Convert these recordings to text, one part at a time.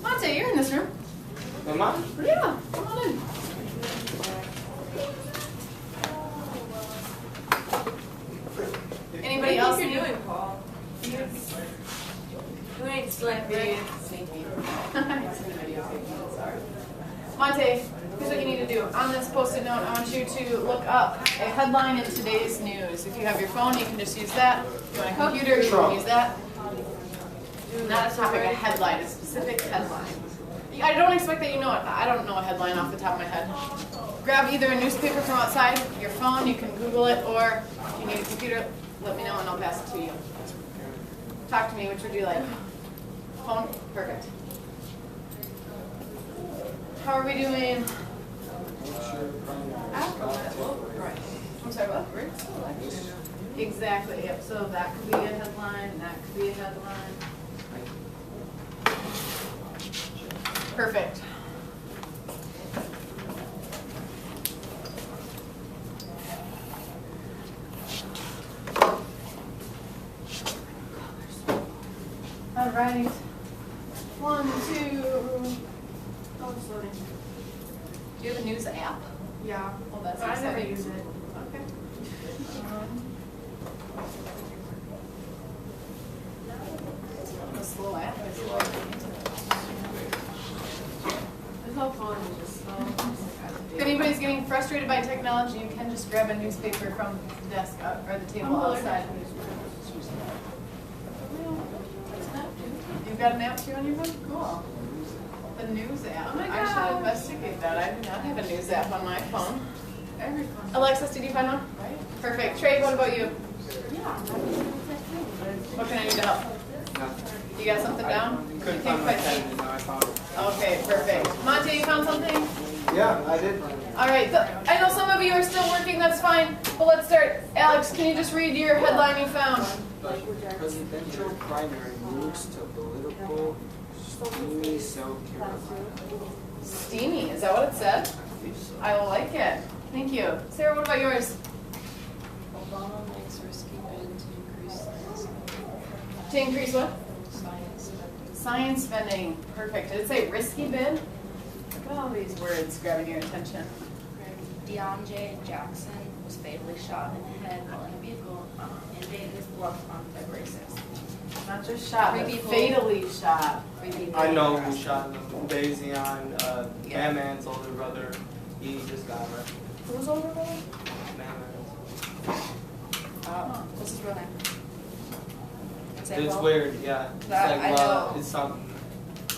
Monte, you're in this room. Am I? Yeah, come on in. Anybody else What are you need? doing, Paul? You ain't slick, right? Monte, here's what you need to do. On this post-it note, I want you to look up a headline in today's news. If you have your phone, you can just use that. If you want a computer, you can use that. Not a topic, a headline, a specific headline. I don't expect that you know it. I don't know a headline off the top of my head. Grab either a newspaper from outside, your phone, you can Google it, or if you need a computer, let me know and I'll pass it to you. Talk to me, which would you like? Phone? Perfect. How are we doing? I'm sorry, what? Exactly, yep. So that could be a headline, and that could be a headline. Perfect. All right. 1, 2. Oh, it's loading. Do you have a news app? Yeah. Oh, that's But I never exciting. use it. Okay. A slow app. I feel like. There's no fun, it's just slow. If anybody's getting frustrated by technology, you can just grab a newspaper from the desk or the table outside. You've got an app too on your phone? Cool. The news app. Oh my I should gosh. investigate that. I do not have a news app on my phone. Every fun. Alexis, did you find one? Perfect. Trey, what about you? Yeah. What can I do to help? You got something down? I couldn't You find can't my quite pen, see? and now I found it. Okay, perfect. Monte, you found something? Yeah, I did. All right. I know some of you are still working. That's fine. But let's start. Alex, can you just read your headline you found? Presidential primary moves to political steamy South Carolina. Steamy. Is that what it said? I like it. Thank you. Sarah, what about yours? Obama makes risky bid to increase science To increase what? spending. Science spending. Perfect. Did it say risky bid? Look at all these words grabbing your attention. DeAndre Jackson was fatally shot in the head while in a vehicle in Davis Bluff on February 6th. Not just shot, but Three people. fatally shot. I know who shot him. Dazion, Man's older brother. He just got hurt. Who's over there? Man. What's his real name? It's weird, yeah. It's That like, I know. it's something.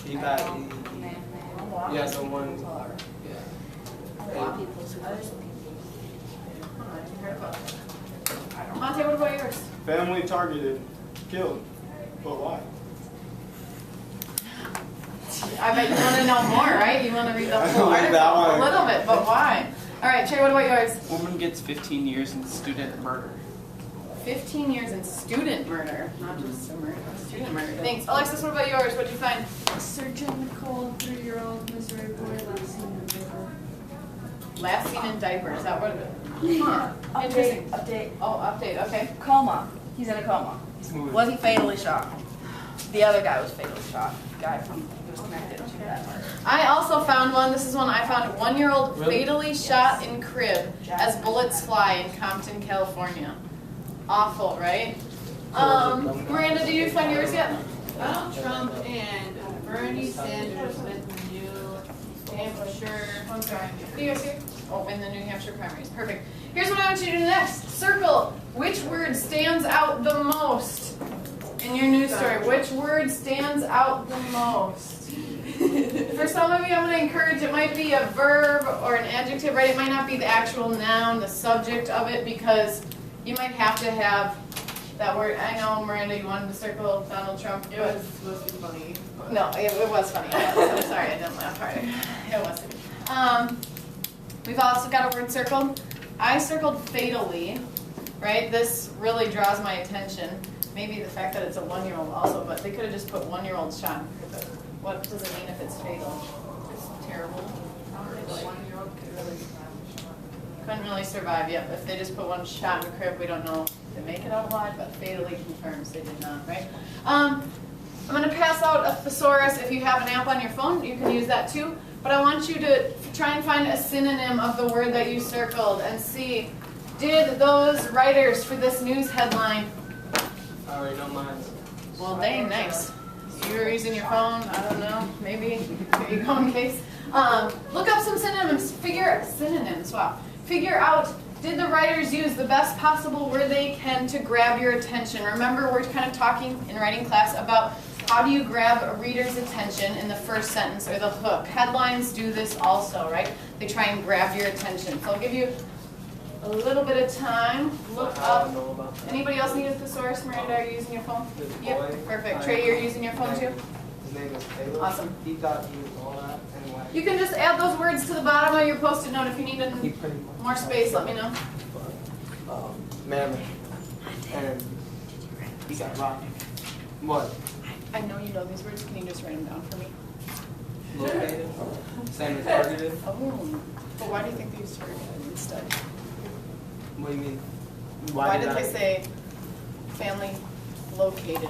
He I got, know. Man. yeah, the one, yeah. A lot of people support some people. Monte, what about yours? Family targeted, killed. But why? I bet you want to know more, right? You want to read the I whole like article that one. a little bit, but why? All right, Trey, what about yours? Woman gets 15 years in student murder. 15 years in student murder, not just murder, student murder. Thanks. Alexis, what about yours? What'd you find? Surgeon called 3-year-old Missouri boy last seen in paper. Last seen in diapers. Is that what it is? Huh. Interesting. Update. Oh, update. Okay. Coma. He's in a coma. Wasn't fatally shot. The other guy was fatally shot. The guy who was connected to that murder. I also found one. This is one I found. 1-year-old Really? fatally shot in crib as bullets fly in Compton, California. Awful, right? Miranda, did you find yours yet? Donald Trump and Bernie Sanders win the New Hampshire. I'm sorry. Are you guys here? Oh, in the New Hampshire primaries. Perfect. Here's what I want you to do next. Circle which word stands out the most in your news story. Which word stands out the most? For some of you, I'm going to encourage, it might be a verb or an adjective, right? It might not be the actual noun, the subject of it, because you might have to have that word. I know, Miranda, you wanted to circle Donald Trump. It was supposed to be funny. No, it was funny. I'm sorry, I didn't laugh harder. It wasn't. We've also got a word circled. I circled fatally, right? This really draws my attention. Maybe the fact that it's a 1-year-old also, but they could have just put 1-year-old shot. What does it mean if it's fatal? It's terrible. I don't think a 1-year-old could really survive. Couldn't really survive, yep. If they just put one shot in the crib, we don't know if they make it out alive, but fatally confirms they did not, right? I'm going to pass out a thesaurus. If you have an app on your phone, you can use that too. But I want you to try and find a synonym of the word that you circled and see, did those writers for this news headline? I already know mine. Well, dang, nice. You were using your phone, I don't know, maybe. Here you go in case. Look up some synonyms. Figure out, did the writers use the best possible word they can to grab your attention? Remember, we're kind of talking in writing class about how do you grab a reader's attention in the first sentence or the hook. Headlines do this also, right? They try and grab your attention. So I'll give you a little bit of time. Look up. Anybody else need a thesaurus? Miranda, are you using your phone? Yep, perfect. Trey, you're using your phone too? His name is Taylor. Awesome. He thought he was all that anyway. You can just add those words to the bottom of your Post-it note. If you need He pretty much more space, let me know. Mammoth. And he got rocked. What? I know you know these words. Can you just write them down for me? Located. Same as targeted. Oh. But why do you think they used targeted instead? What do you mean? Why did they say family located?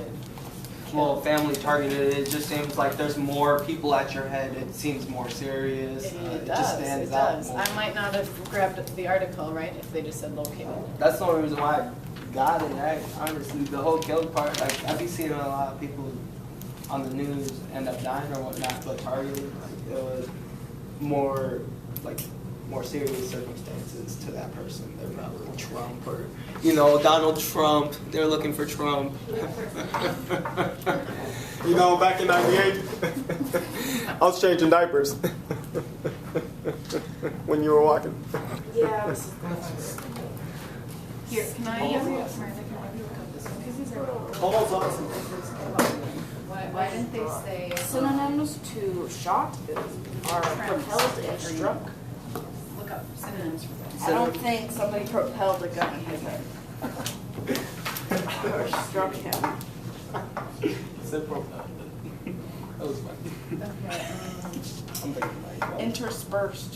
Well, family targeted, it just seems like there's more people at your head. It seems more serious. It just does. stands It out does. more. I might not have grabbed the article, right, if they just said located. That's the only reason why I got it. Honestly, the whole killed part, like, I've been seeing a lot of people on the news end up dying or whatnot, but targeted, like, it was more, like, more serious circumstances to that person. They're probably Trump or, you know, Donald Trump. They're looking for Trump. You know, back in '98, I was changing diapers when you were walking. Yeah. Here, can I have you? Miranda, can I have you look up this one? 'Cause these are Paul's awesome. why didn't they say Synonyms to shot are propelled and struck. look up synonyms for that? I don't think somebody propelled a gun in his head. Or struck him. That was funny. Okay. I'm thinking like Interspersed.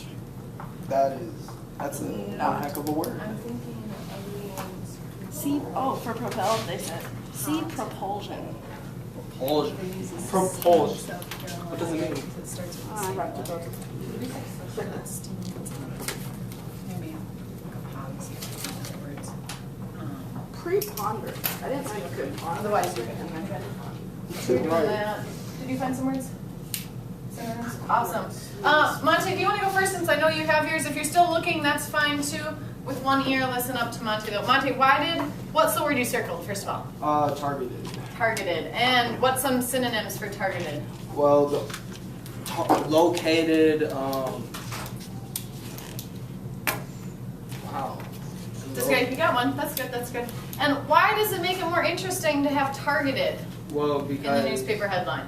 that's a Not. heck of a word. I'm thinking See, for propelled, they said. See propulsion. Propulsion. Propulsion. What does it mean? It starts with I have to go to maybe look up how and see if there's other words. preponderant. I didn't know you could. Otherwise, you're gonna. Did you find some words? Synonyms? Awesome. Monte, do you want to go first since I know you have yours? If you're still looking, that's fine too. With one ear, listen up to Monte though. Monte, what's the word you circled, first of all? Targeted. Targeted. And what's some synonyms for targeted? Well, located, wow. That's good. You got one. That's good. That's good. And why does it make it more interesting to have targeted Well, in the because, newspaper headline?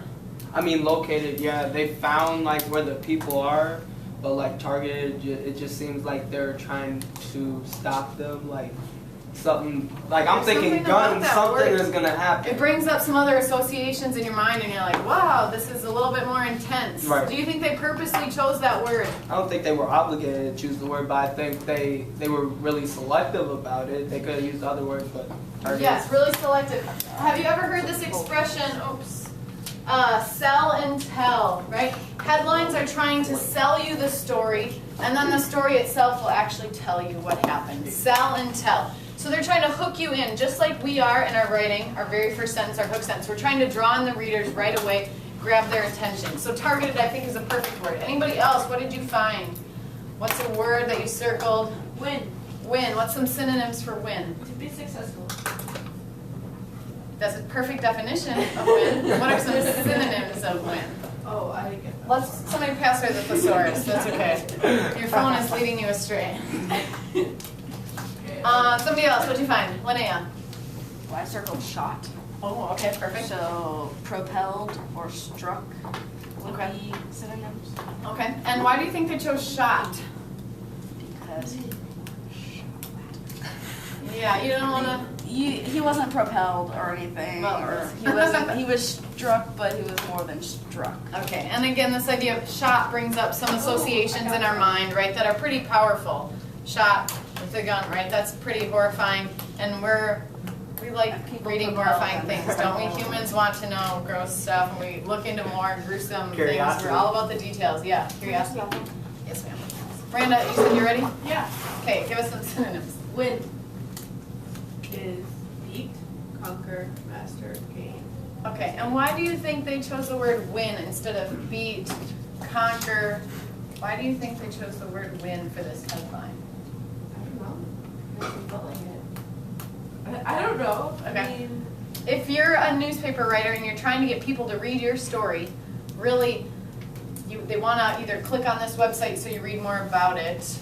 I mean, located, yeah, they found like where the people are, but like targeted, it just seems like they're trying to stop them, like something, like I'm There's thinking something about guns, that something word. is gonna It happen. brings up some other associations in your mind, and you're like, wow, this is a little bit more intense. Right. Do you think they purposely chose that word? I don't think they were obligated to choose the word, but I think they were really selective about it. They could have used other words, but targeted. Yes, really selective. Have you ever heard this expression, sell and tell, right? Headlines are trying to sell you the story, and then the story itself will actually tell you what happened. Sell and tell. So they're trying to hook you in, just like we are in our writing, our very first sentence, our hook sentence. We're trying to draw in the readers right away, grab their attention. So targeted, I think, is a perfect word. Anybody else, what did you find? What's a word that you circled? Win. Win. What's some synonyms for win? To be successful. That's a perfect definition of win. What are some synonyms of win? Oh, I didn't get that. Let's somebody pass her the thesaurus. That's okay. Your phone is leading you astray. Somebody else, what'd you find? Linnea. Well, I circled shot. Oh, okay, perfect. So propelled or struck would Okay. be synonyms. Okay, and why do you think they chose shot? Because Yeah, you don't want to. he wasn't propelled or anything, Well, or he wasn't. He was struck, but he was more than struck. Okay, and again, this idea of shot brings up some associations in our mind, right, that are pretty powerful. Shot with a gun, right? That's pretty horrifying, and we like reading horrifying things, don't we? Humans want to know gross stuff, and we look into more gruesome things. Curiosity. We're all about the details. Yeah, curiosity. Yes, ma'am. Miranda, you said you're ready? Yeah. Okay, give us some synonyms. Win is beat, conquer, master, gain. Okay, and why do you think they chose the word win instead of beat, conquer? Why do you think they chose the word win for this headline? I don't know. Okay. I mean, If you're a newspaper writer and you're trying to get people to read your story, really, they want to either click on this website so you read more about it.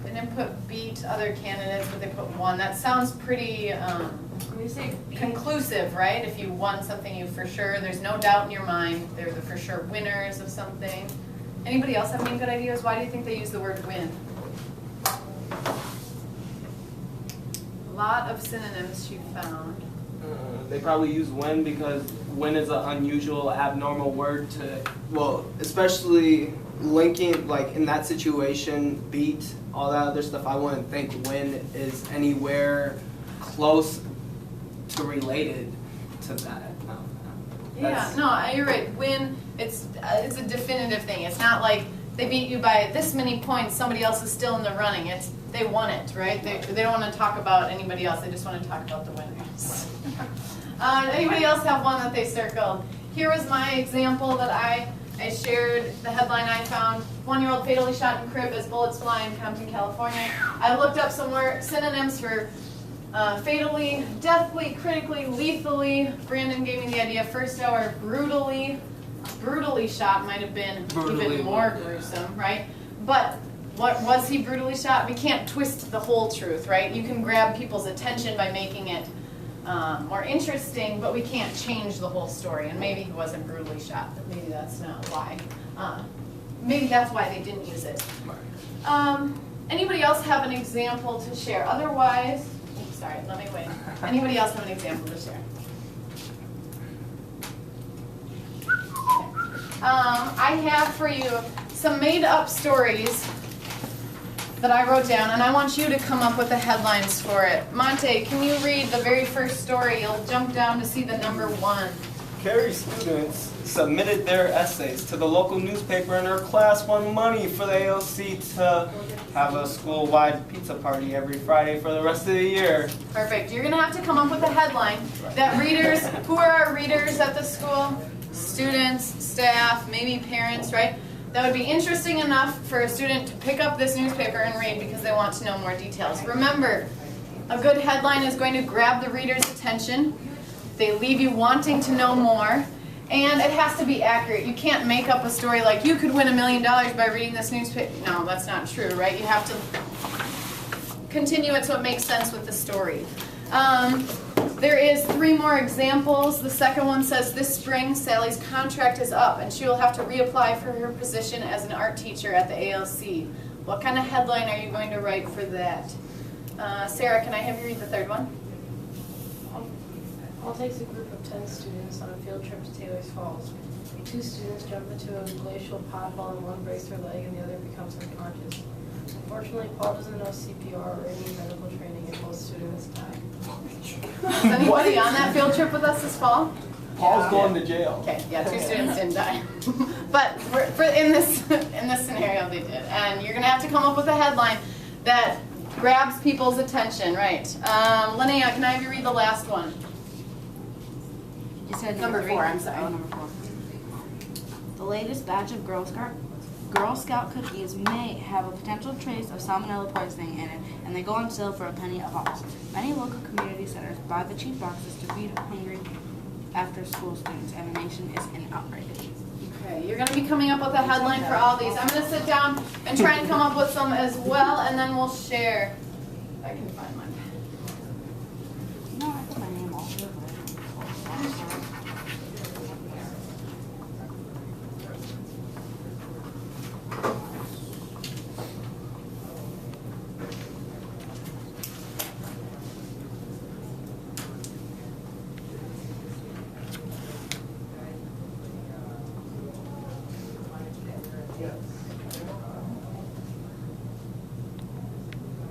They didn't put beat other candidates, but they put won. That sounds pretty when you say beat, conclusive, right? If you won something, you for sure, there's no doubt in your mind, they're the for sure winners of something. Anybody else have any good ideas? Why do you think they use the word win? A lot of synonyms she found. They probably use win because win is an unusual, abnormal word to, well, especially linking, like in that situation, beat, all that other stuff. I wouldn't think win is anywhere close to related to that. Yeah, no, you're right. Win, it's a definitive thing. It's not like they beat you by this many points, somebody else is still in the running. It's they won it, right? They don't want to talk about anybody else. They just want to talk about the winners. Anybody else have one that they circled? Here was my example that I shared, the headline I found. 1-year-old fatally shot in crib as bullets fly in Compton, California. I looked up some more synonyms for fatally, deathly, critically, lethally. Brandon gave me the idea. First hour, brutally. Brutally shot might have been even more gruesome, right? But what was he brutally shot? We can't twist the whole truth, right? You can grab people's attention by making it more interesting, but we can't change the whole story. And maybe he wasn't brutally shot, but maybe that's not why. Maybe that's why they didn't use it. Anybody else have an example to share? Otherwise, oops, sorry, let me wait. Anybody else have an example to share? I have for you some made-up stories that I wrote down, and I want you to come up with the headlines for it. Monte, can you read the very first story? You'll jump down to see the number 1. Cary students submitted their essays to the local newspaper, and her class won money for the ALC to have a school-wide pizza party every Friday for the rest of the year. Perfect. You're going to have to come up with a headline that readers, who are our readers at the school? Students, staff, maybe parents, right? That would be interesting enough for a student to pick up this newspaper and read because they want to know more details. Remember, a good headline is going to grab the reader's attention. They leave you wanting to know more. And it has to be accurate. You can't make up a story like, you could win $1 million by reading this newspaper. No, that's not true, right? You have to continue it so it makes sense with the story. There is 3 more examples. The second one says, this spring, Sally's contract is up, and she will have to reapply for her position as an art teacher at the ALC. What kind of headline are you going to write for that? Sarah, can I have you read the third one? All takes a group of 10 students on a field trip to Taylor's Falls. 2 students jump into a glacial pothole and one breaks their leg and the other becomes unconscious. Unfortunately, Paul doesn't know CPR or any medical training and both students die. Is anybody on that field trip with us this fall? Paul's going to jail. Okay, yeah, 2 students didn't die. But in this scenario, they did. And you're going to have to come up with a headline that grabs people's attention, right? Linnea, can I have you read the last one? You said number 4, I'm sorry. Oh, number 4. The latest batch of Girl Scout cookies may have a potential trace of salmonella poisoning in it, and they go on sale for $0.01 a box. Many local community centers buy the cheap boxes to feed hungry after-school students, and the nation is in outrage. Okay, you're going to be coming up with a headline for all these. I'm going to sit down and try and come up with some as well, and then we'll share. I can